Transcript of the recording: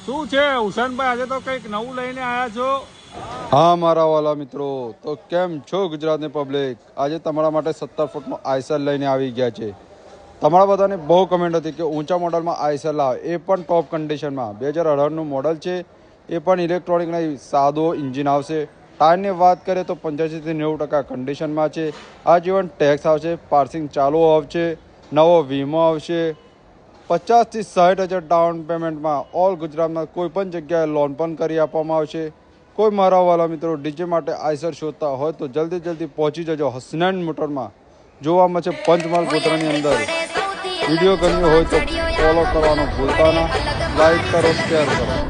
શું છે હુસેનભાઈ, આજે તો કંઈક નવું લઈને આવ્યા છો? હા મારા વાલા મિત્રો, તો કેમ છો ગુજરાતની પબ્લિક? આજે તમારા માટે 17 ફૂટનો આઈસર લઈને આવી ગયા છે. તમારા બધાને બહુ કમેન્ટ હતી કે ઊંચા મોડલમાં આઈસર લાવ, એ પણ ટોપ કન્ડિશનમાં. 2018નું મોડલ છે, એ પણ ઇલેક્ટ્રોનિક નહીં, સાદો ઇન્જિન આવશે. ટાયરની વાત કરીએ તો 85થી 90% કન્ડિશનમાં છે. આ જીવન ટેક્સ આવશે, પાર્સિંગ ચાલુ આવશે, નવો વીમો આવશે. 50થી 60,000 ડાઉન પેમેન્ટમાં ઓલ ગુજરાતમાં કોઈ પણ જગ્યાએ લોન પણ કરી આપવામાં આવશે. કોઈ મારા વાલા મિત્રો ડીજે માટે આઈસર શોધતા હોય તો જલ્દી પહોંચી જજો હસનૈન મોટરમાં. જોવામાં છે પંચમહાલ ગોધરાની અંદર. વિડીયો ગમ્યો હોય તો ફોલો કરવાનું ભૂલતા ના. લાઈક કરો, શેર કરો.